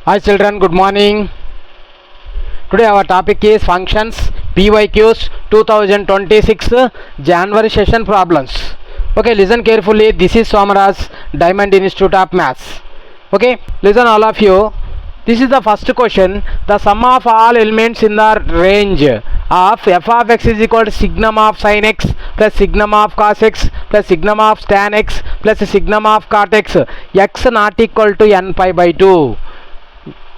Hi children, good morning. Today our topic is functions PYQs 2026 January session problems. Okay, listen carefully. This is Somaraj, Diamond Institute of Maths. Okay, listen all of you. This is the first question. The sum of all elements in the range of f of x is equal to signum of sin x plus signum of cos x plus signum of tan x plus signum of cot x, x not equal to n pi by 2.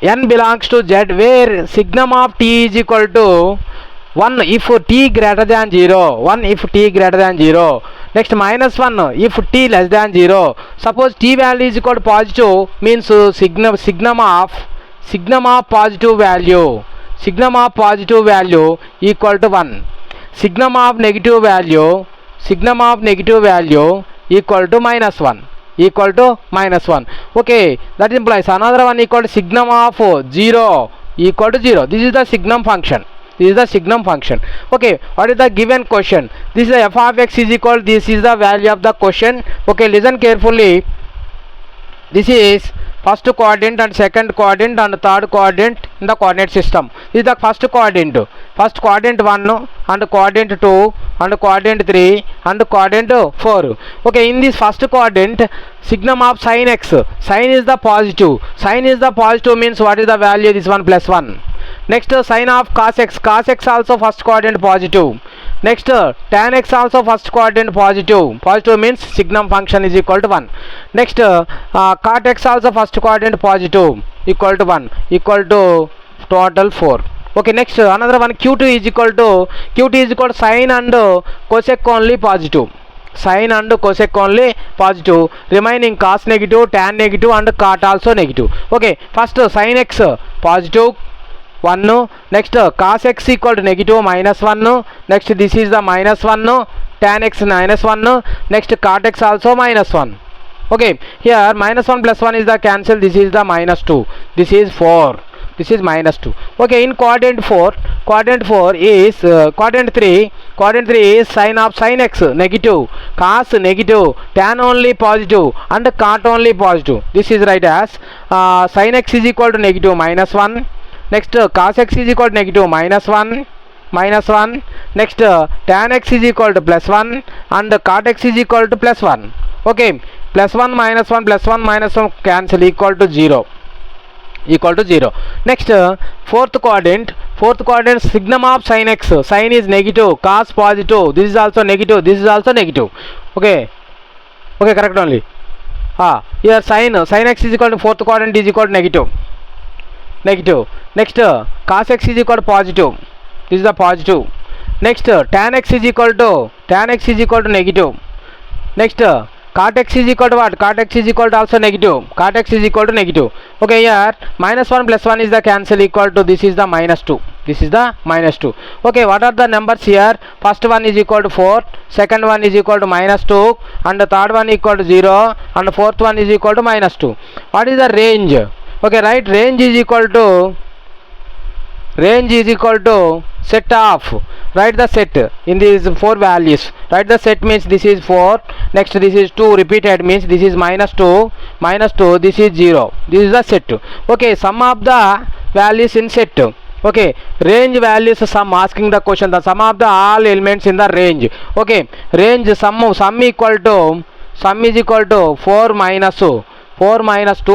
n belongs to z, where signum of t is equal to 1 if t greater than 0, 1 if t greater than 0. Next, minus 1 if t less than 0. Suppose t value is equal to positive, means signum of positive value, signum of positive value equal to 1. Signum of negative value equal to minus 1, equal to minus 1. Okay, that implies another one equal to signum of 0 equal to 0. This is the signum function. Okay, what is the given question? This is the f of x is equal, this is the value of the question. Okay, listen carefully. This is first quadrant and second quadrant and third quadrant in the coordinate system. This is the first quadrant 1 and quadrant 2 and quadrant 3 and quadrant 4. Okay, in this first quadrant, signum of sin x, sin is the positive, means what is the value? This one plus 1. Next, sin of cos x also first quadrant positive. Next, tan x also first quadrant positive means signum function is equal to 1. Next, cot x also first quadrant positive, equal to 1, equal to total 4. Okay, next another one, q2 is equal to sin and cosec only positive, remaining cos negative, tan negative and cot also negative. Okay, first sin x positive 1, next cos x equal to negative minus 1, next this is the minus 1, tan x minus 1, next cot x also minus 1. Okay, here minus 1 plus 1 is the cancel, this is the minus 2, this is 4, this is minus 2. Okay, in quadrant 3 is sin of sin x negative, cos negative, tan only positive and cot only positive. This is right as sin x is equal to negative minus 1, next cos x is equal to negative minus 1, next tan x is equal to plus 1 and cot x is equal to plus 1. Okay, plus 1 minus 1 cancel, equal to 0. Next, fourth quadrant signum of sin x, sin is negative, cos positive, this is also negative, okay, correct only. Here sin x is equal to fourth quadrant is equal to negative. Next, cos x is equal to positive, this is the positive. Next, tan x is equal to negative. Next, cot x is equal to what? Cot x is equal to also negative, Okay, here minus 1 plus 1 is the cancel, equal to this is the minus 2, Okay, what are the numbers here? First one is equal to 4, second one is equal to minus 2 and the third one equal to 0 and the fourth one is equal to minus 2. What is the range? Okay, right, range is equal to set of, write the set in these 4 values. Write the set means this is 4, next this is 2 repeated means this is minus 2, this is 0. This is the set. Okay, sum of the values in set. Okay, range values sum, asking the question, the sum of the all elements in the range. Okay, range sum is equal to 4 minus 2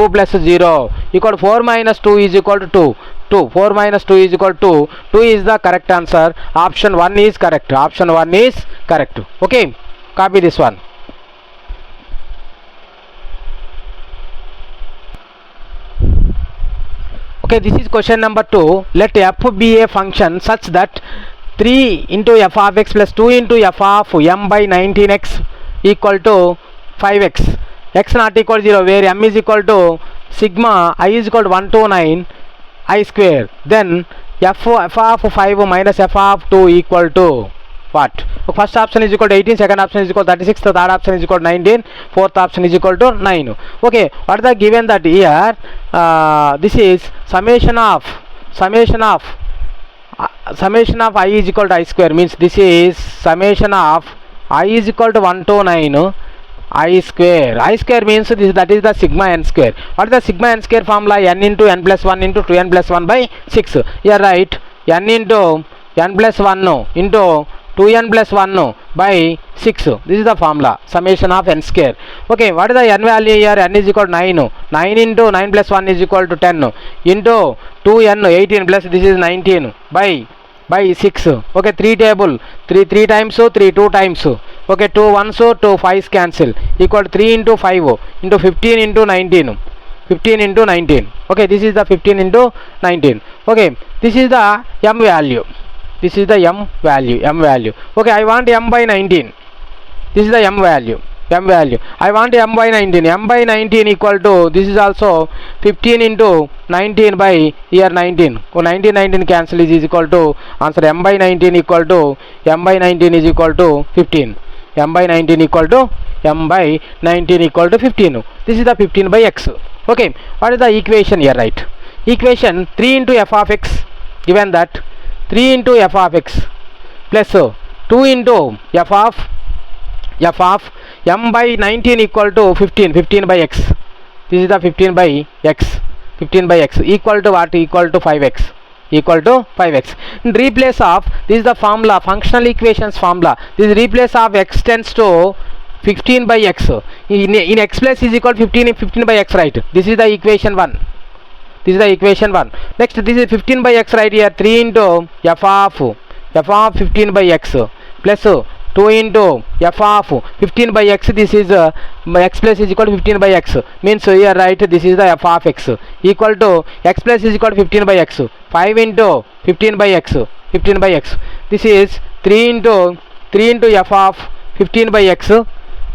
plus 0 equal to 4 minus 2 is equal to 2. 4 minus 2 is equal to 2 is the correct answer. Option 1 is correct. Okay, copy this one. Okay, this is question number 2. Let f be a function such that 3 into f of x plus 2 into f of m by 19x equal to 5x. X not equal to 0, where m is equal to sigma I is equal to 1 to 9 I square. Then f of 5 minus f of 2 equal to what? First option is equal to 18, second option is equal to 36, third option is equal to 19, fourth option is equal to 9. Okay, what is the given that here? This is summation of I is equal to I square, means this is summation of I is equal to 1 to 9 I square. I square means that is the sigma n square. What is the sigma n square formula? N into n plus 1 into 2n plus 1 by 6. Here write n into n plus 1 into 2n plus 1 by 6. This is the formula, summation of n square. Okay, what is the n value here? N is equal to 9. 9 into 9 plus 1 is equal to 10 into 2n 18 plus this is 19 by 6. Okay, 3 table, 3 times 3 2 times. Okay, 2 1s 2 5s cancel, equal to 3 into 5 into 15 into 19. 15 into 19. Okay, this is the 15 into 19. Okay, this is the m value. This is the m value. Okay, I want m by 19. This is the m value. I want m by 19. M by 19 equal to, this is also 15 into 19 by here 19. So 19 cancel is equal to answer m by 19 equal to 15. M by 19 equal to 15. This is the 15 by x. Okay, what is the equation here? Right, equation 3 into f of x, given that 3 into f of x plus 2 into f of m by 19 equal to 15 by x. This is the 15 by x equal to what? Equal to 5x. In replace of, this is the formula, functional equations formula. This is replace of x tends to 15 by x. In x plus is equal to 15 by x, right? This is the equation 1. Next, this is 15 by x right here. 3 into f of 15 by x plus 2 into f of 15 by x. This is x plus is equal to 15 by x. Means here right, this is the f of x equal to x plus is equal to 15 by x. 5 into 15 by x. This is 3 into f of 15 by x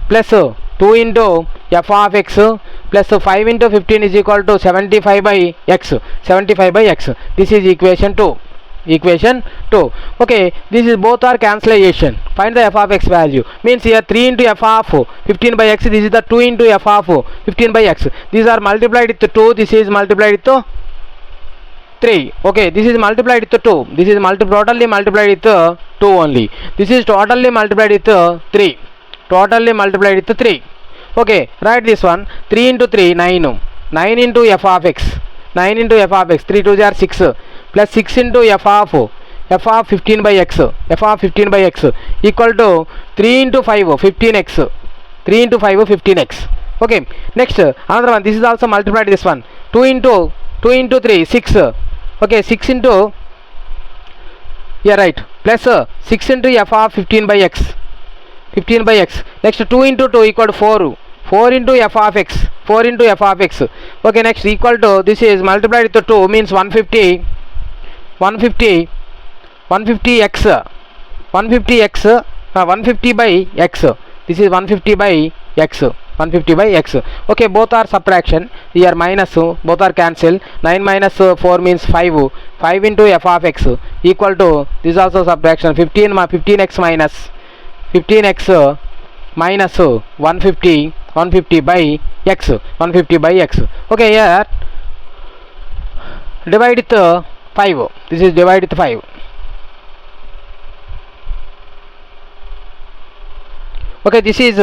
plus 2 into f of x plus 5 into 15 is equal to 75 by x. This is equation 2. Okay, this is both are cancellation. Find the f of x value. Means here 3 into f of 15 by x. This is the 2 into f of 15 by x. These are multiplied with 2. This is multiplied with 3. Okay, this is multiplied with 2. This is totally multiplied with 2 only. This is totally multiplied with 3. Okay, write this one. 3 into 3, 9. 9 into f of x. 3 2s are 6. Plus 6 into f of 15 by x. Equal to 3 into 5, 15x. 15x. Okay, next another one. This is also multiplied this one. 2 into 3, 6. Okay, 6 into, yeah right, plus 6 into f of 15 by x. Next 2 into 2 equal to 4. 4 into f of x. Okay, next equal to, this is multiplied with 2 means 150x. 150 by x. This is 150 by x. Okay, both are subtraction. Here minus, both are cancel. 9 minus 4 means 5. 5 into f of x equal to, this is also subtraction. 15x minus 150 by x. Okay, here divide with 5. This is divide with 5. Okay, this is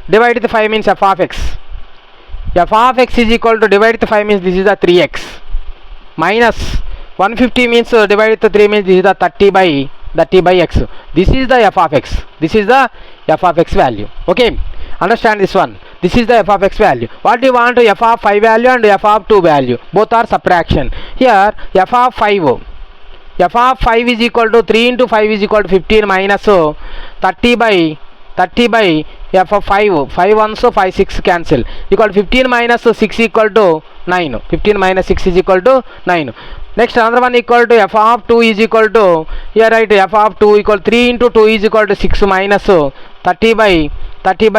divide with 5 means f of x. F of x is equal to divide with 5 means this is the 3x. Minus 150 means divide with 3 means this is the 30 by x. This is the f of x. Value. Okay, understand this one. This is the f of x value. What do you want? F of 5 value and f of 2 value. Both are subtraction. Here f of 5 is equal to 3 into 5 is equal to 15 minus 30 by f of 5. 5 1 so 5 6 cancel. Equal to 15 minus 6 equal to 9. 15 minus 6 is equal to 9. Next another one equal to f of 2 is equal to, here right, f of 2 equal 3 into 2 is equal to 6 minus 30 by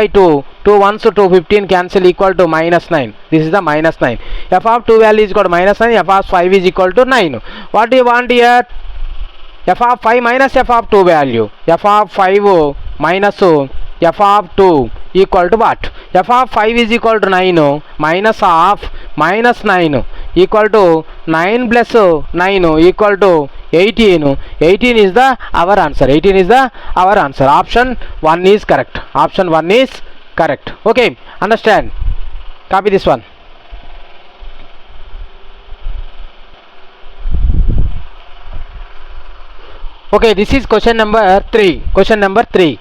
2. 2 1 so 2 15 cancel equal to minus 9. This is the minus 9. F of 2 value is equal to minus 9. F of 5 is equal to 9. What do you want here? F of 5 minus f of 2 value. F of 5 minus f of 2 equal to what? F of 5 is equal to 9 minus of minus 9 equal to 9 plus 9 equal to 18. 18 is the our answer. Option 1 is correct. correct. Okay, understand, copy this one. Okay, this is question number 3. Question number 3.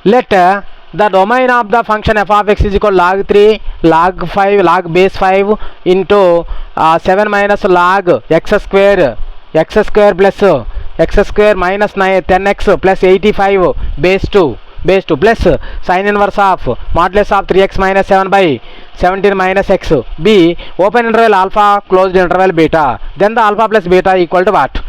Let the domain of the function f of x is equal to log 3 log 5 log base 5 into 7 minus log x square plus x square minus 10x plus 85 base 2 plus sin inverse of modulus of 3x minus 7 by 17 minus x. B, open interval alpha, closed interval beta. Then the alpha plus beta equal to what?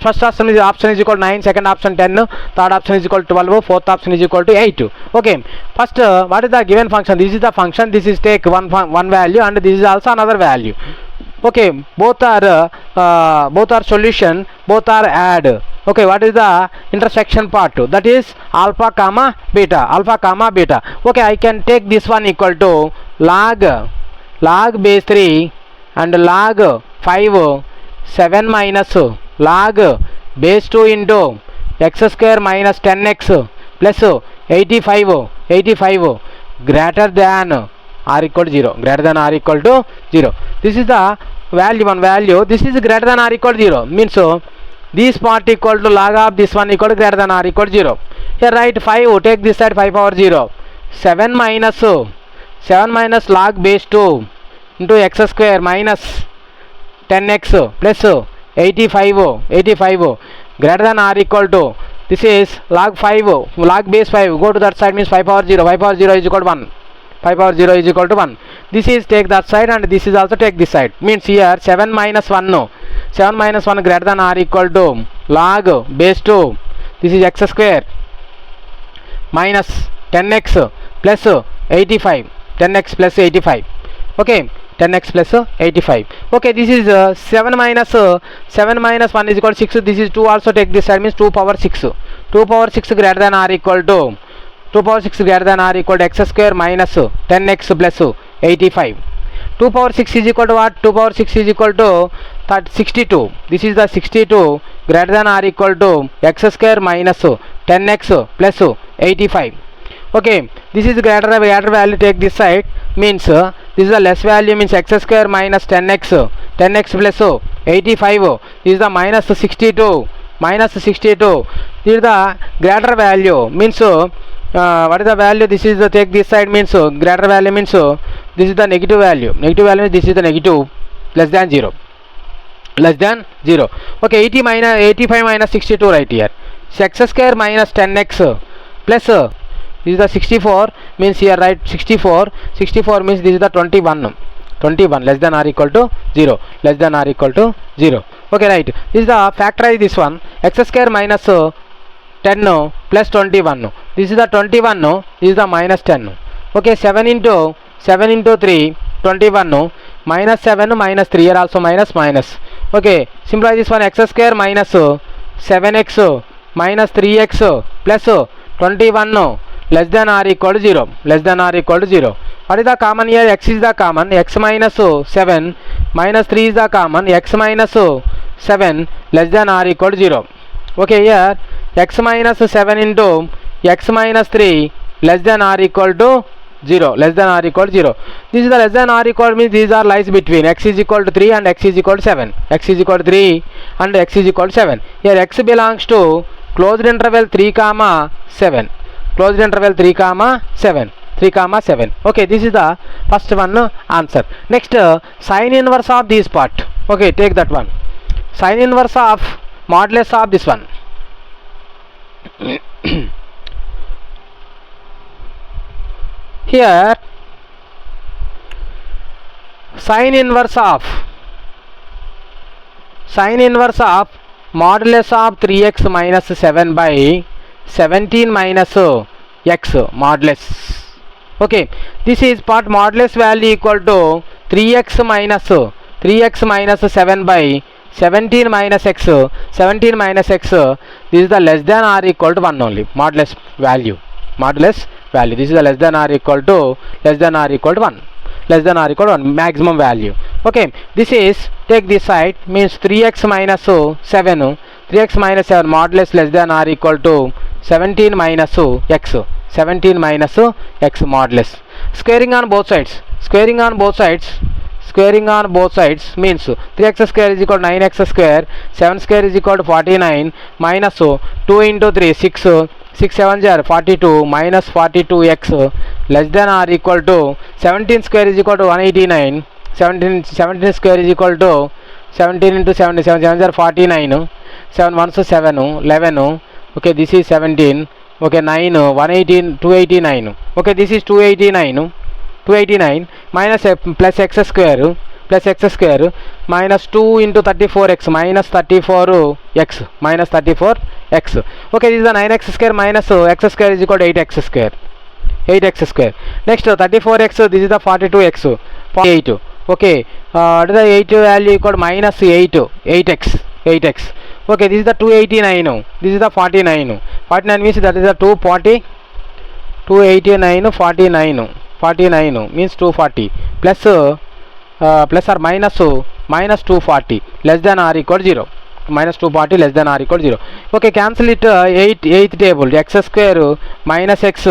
First option is equal to 9, second option 10, third option is equal to 12, fourth option is equal to 8. Okay, first what is the given function? This is the function, this is take one value and this is also another value. Okay, both are solution, both are add. Okay, what is the intersection part? That is alpha comma beta. Okay, I can take this one equal to log base 3 and log 5 7 minus log base 2 into x square minus 10x plus 85 greater than or equal to 0. This is the value, this is greater than or equal to 0, means this part equal to log of this one equal to greater than or equal to 0. Here write 5, take this side 5 power 0, 7 minus log base 2 into x square minus 10x plus 85 greater than or equal to, this is log base 5, go to that side, means 5 power 0 is equal to 1. 5 power 0 is equal to 1. This is take that side and this is also take this side, means here 7 minus 1 greater than or equal to log base 2, this is x square minus 10x plus 85, 10x plus 85. Okay, 10x plus 85. Okay, this is 7 minus 1 is equal to 6. This is 2, also take this side, means 2 power 6. 2 power 6 greater than or equal to x square minus 10x plus 85. 2 power 6 is equal to what? 2 power 6 is equal to 62. This is the 62 greater than or equal to x square minus 10x plus 85. Okay, this is greater value, take this side, means this is the less value, means x square minus 10x plus 85, this is the minus 62. This is the greater value, means what is the value? This is the, take this side, means greater value, means this is the negative value, this is the negative, less than 0. Okay, 85 minus 62 right here. So x square minus 10x plus this is the 64, means here write 64 means this is the 21 less than or equal to 0, Okay, right, this is the factorize this one, x square minus 10 plus 21, this is the 21, this is the minus 10. Okay, 7 into 3 21, minus 7 minus 3, here also minus. Okay, simplify this one, x square minus 7x minus 3x plus 21 less than or equal to 0. What is the common here? X is the common, x minus 7 minus 3 is the common, x minus 7 less than or equal to 0. Okay, here x minus 7 into x minus 3 less than or equal to 0. This is the less than or equal, means these are lies between x is equal to 3 and x is equal to 7. Here x belongs to closed interval 3 comma 7. Okay, this is the first one answer. Next, sin inverse of this part. Okay, take that one. Sin inverse of modulus of this one. Here sin inverse of modulus of 3x minus 7 by 17 minus x modulus. Okay, this is part modulus value equal to 3x minus 7 by 17 minus x. This is the less than or equal to 1 only, modulus value. This is the less than or equal to 1, maximum value. Okay, this is, take this side, means 3x minus 7 modulus less than or equal to 17 minus x. 17 minus x modulus. Squaring on both sides. Squaring on both sides means 3x square is equal to 9x square, 7 square is equal to 49 minus 2 into 3 6, 6 7 are 42 minus 42x less than or equal to 17 square is equal to 189. 17 square is equal to 17 into 7 7 are 49, 7 1 7 11. Okay, this is 17. Okay, 9 118 289. Okay, this is 289 minus plus x square minus 2 into 34x minus 34x. Okay, this is the 9x square minus x square is equal to 8x square. Next 34x, this is the 42x, 48. Okay, what is the 8 value equal to minus 8x. Okay, this is the 289, this is the 49 means that is the 289 49 means 240 plus or minus 240 less than or equal to 0. Minus 240 less than or equal to 0. Okay, cancel it. 8th table, x square minus x.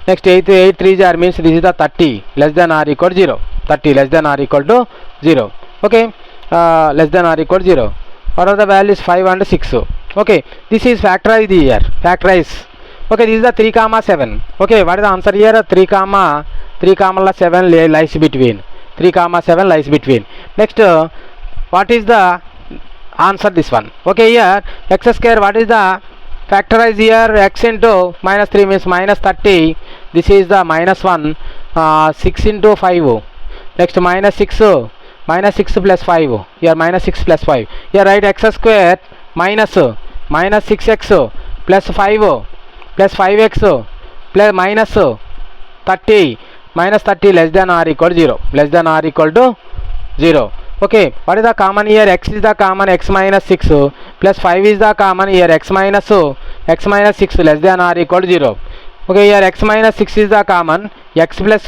Next 8 3 are means this is the 30 less than or equal to 0. 30 less than or equal to 0. Okay, less than or equal to 0. What are the values? 5 and 6. Okay, this is factorize here. Factorize. Okay, this is the 3 comma 7. Okay, what is the answer here? 3 comma 7 lies between. 3 comma 7 lies between. Next, what is the answer? This one. Okay, here x square, what is the factorize here? X into minus 3 means minus 30. This is the minus 1. 6 into 5. Next minus 6 plus 5. Here minus 6 plus 5. Here write x square minus 6x plus 5 plus 5x plus minus 30 less than or equal to 0. Less than or equal to 0. Okay, what is the common here? X is the common, x minus 6 plus 5 is the common here, x minus 6 less than or equal to 0. Okay, here x minus 6 is the common, x plus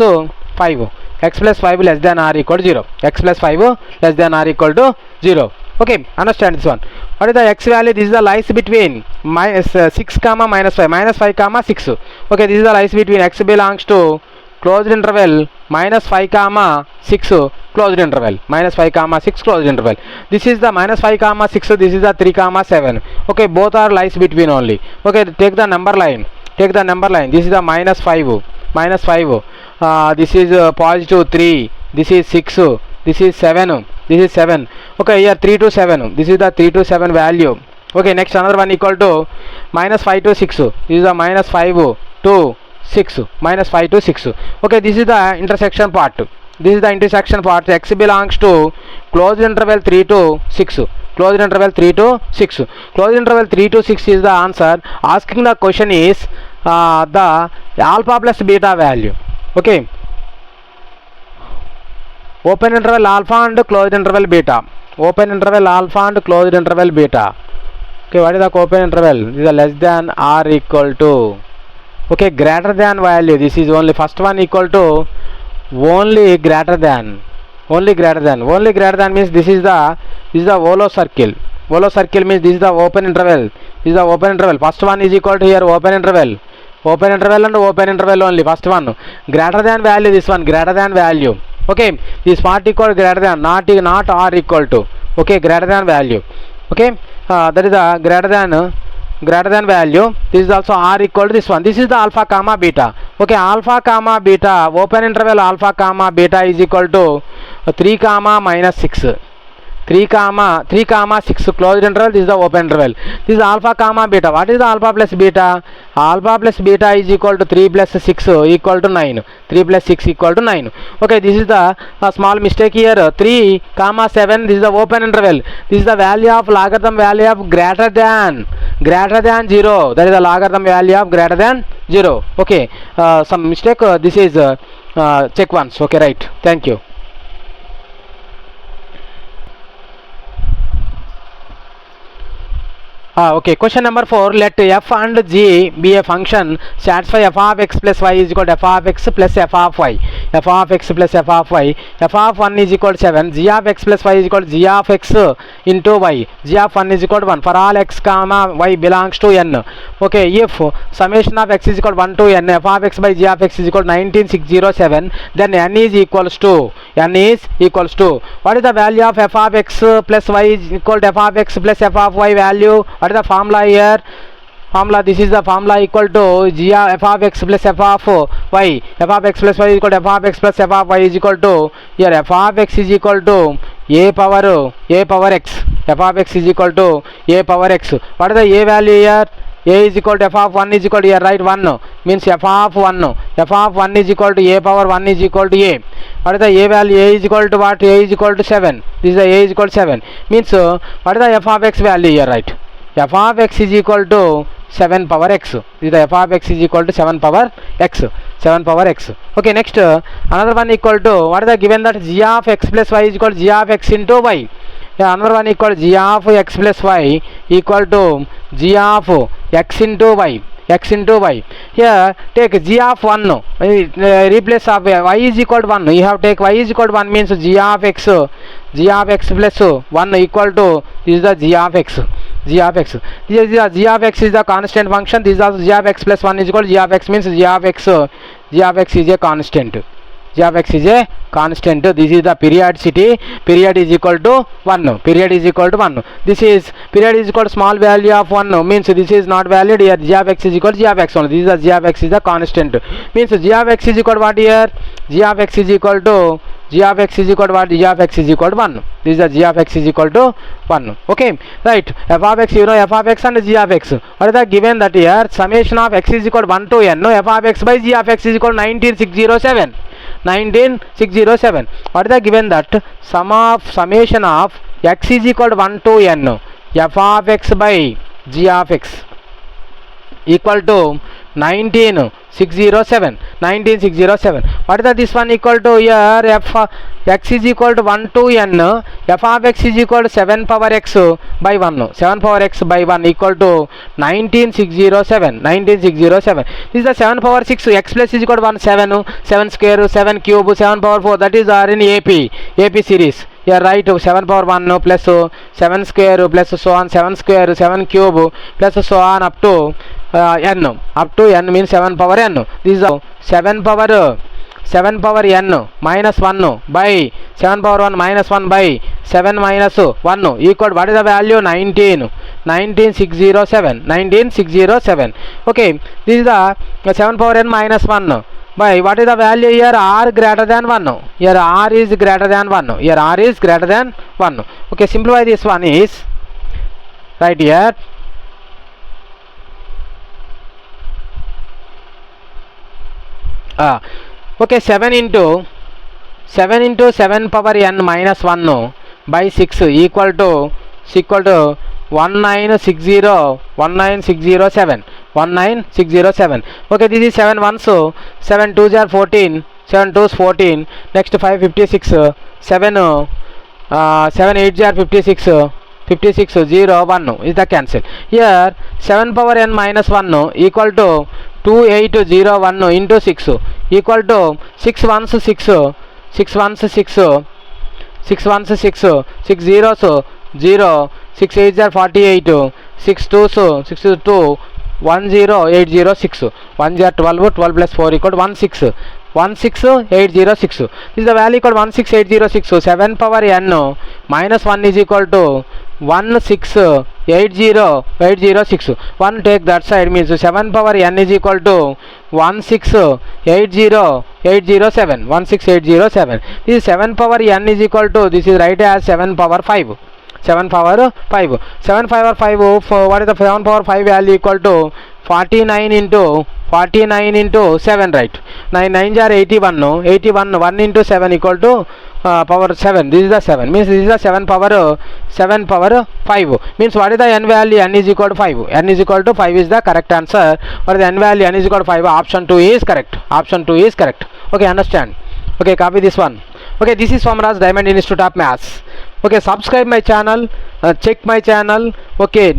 5 less than or equal to 0. X plus 5 less than or equal to 0. Okay, understand this one. What is the x value? This is the lies between minus 6 comma minus 5 comma 6. Okay, this is the lies between x belongs to closed interval minus 5 comma 6 closed interval. Minus 5 comma 6 closed interval. This is the minus 5 comma 6. This is the 3 comma 7. Okay, both are lies between only. Okay, take the number line. This is the minus 5. This is positive 3. This is 6. This is 7. Okay, here 3 to 7. This is the 3 to 7 value. Okay, next another one equal to minus 5 to 6. This is the minus 5 to 6. Minus 5 to 6. Okay, this is the intersection part. X belongs to closed interval 3 to 6. Closed interval 3 to 6. Closed interval 3 to 6 is the answer. Asking the question is the alpha plus beta value. Okay, open interval alpha and closed interval beta. Okay, what is the open interval? This is less than or equal to. Okay, greater than value. This is only first one equal to only greater than means this is the Volo circle. Means this is the open interval. First one is equal to here open interval and open interval only. First one greater than value. This one greater than value. Okay, this part equal greater than, not or equal to. Okay, greater than value. Okay, that is the greater than value. This is also r equal to this one. This is the alpha comma beta. Okay, alpha comma beta, open interval alpha comma beta is equal to 3 comma minus 6. 3 comma 6 closed interval. This is the open interval. This is alpha comma beta. What is the alpha plus beta? Alpha plus beta is equal to 3 plus 6 equal to 9. 3 plus 6 equal to 9. Okay, this is the small mistake here. 3 comma 7. This is the open interval. This is the value of logarithm value of greater than 0. That is the logarithm value of greater than 0. Okay, some mistake. This is check once. Okay, right. Thank you. Okay, question number 4. Let f and g be a function satisfy f of x plus y is equal to f of x plus f of y. f of x plus f of y. F of 1 is equal to 7. G of x plus y is equal to g of x into y. G of 1 is equal to 1 for all x comma y belongs to n. Okay, if summation of x is equal to 1 to n, f of x by g of x is equal to 19607, then n is equals to what is the value of f of x plus y is equal to f of x plus f of y value? What is the formula here? This is the formula equal to g of f of x plus f of y. F of x plus y is equal to f of x plus f of y is equal to, here f of x is equal to a power x. F of x is equal to a power x. What is the a value here? A is equal to f of 1 is equal to, here right, 1 means f of 1. F of 1 is equal to a power 1 is equal to a. What is the a value? A is equal to what? A is equal to 7. This is the a is equal to 7. Means what is the f of x value here, right? F of x is equal to 7 power x. This is the f of x is equal to 7 power x. 7 power x. Okay, next another one equal to, what is the given that g of x plus y is equal to g of x into y. Yeah, another one equal to g of x plus y equal to g of x into y. X into y. Here take g of 1, replace of y is equal to 1. You have take y is equal to 1 means g of x plus 1 equal to, this is the g of x. G of x. This is the g of x is the constant function. This is also g of x plus 1 is equal to g of x means g of x is a constant. G of x is a constant. This is the periodicity. Period is equal to 1. Period is equal to 1. This is period is equal to small value of 1 means this is not valid. Here g of x is equal to g of x only. This is the g of x is the constant. Means g of x is equal to what here? G of x is equal to what? G of x is equal to 1. This is the g of x is equal to 1. Okay, right. F of x, you know f of x and g of x. What is the given that here? Summation of x is equal to 1 to n. No, f of x by g of x is equal to 19607. 19607. What is the given that summation of x is equal to 1 to n. F of x by g of x equal to 19607. What is the this one equal to here? X is equal to 1 to n. F of x is equal to 7 power x by 1. 7 power x by 1 equal to 19607. This is the 7 power 6. X plus is equal to 1. 7 square, 7 cube, 7 power 4. That is in AP series. Here right, 7 power 1 plus 7 square plus so on, 7 square, 7 cube plus so on up to n. Up to n means 7 power n. This is 7 power n minus 1 by 7 power 1 minus 1 by 7 minus 1 equal, what is the value? 19607. Okay, this is the 7 power n minus 1 by, what is the value here? R greater than 1. Here R is greater than 1. Okay, simplify this one is right here. Okay, 7 into 7 power n minus 1 by 6 equal to 19607. Okay, this is 7 1, so 7 2s are 14, 7 2s 14. Next 556, 7 8s are 56, 0 1 is the cancel. Here 7 power n minus 1 equal to 2801 into 6 equal to 6 1s 6, 6 1s 6, 6 1s 6, 6 0s 0, 6 8s are 48, 6 2s 62, 10806, 1 0 12, 12 plus 4 equal to 16806. This is the value equal to 16806. So 7 power n minus 1 is equal to 16806. 1 take that side means 7 power n is equal to 16807. This is 7 power n is equal to, this is right as 7 power 5. 7 power 5. 7 power 5. What is the 7 power 5 value? Equal to 49 into 7, right? 9 9s are 81. 1 into 7 equal to power 7. This is the 7. Means this is the 7 power 5. Means what is the n value? N is equal to 5. N is equal to 5 is the correct answer. What is the n value? N is equal to 5. Option 2 is correct. Okay, understand. Okay, copy this one. Okay, this is from Raj Diamond Institute of Maths. Okay, subscribe my channel, check my channel. Okay,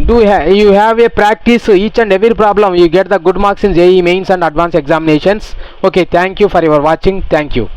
you have a practice each and every problem, you get the good marks in JEE mains and advanced examinations. Okay, thank you for your watching. Thank you.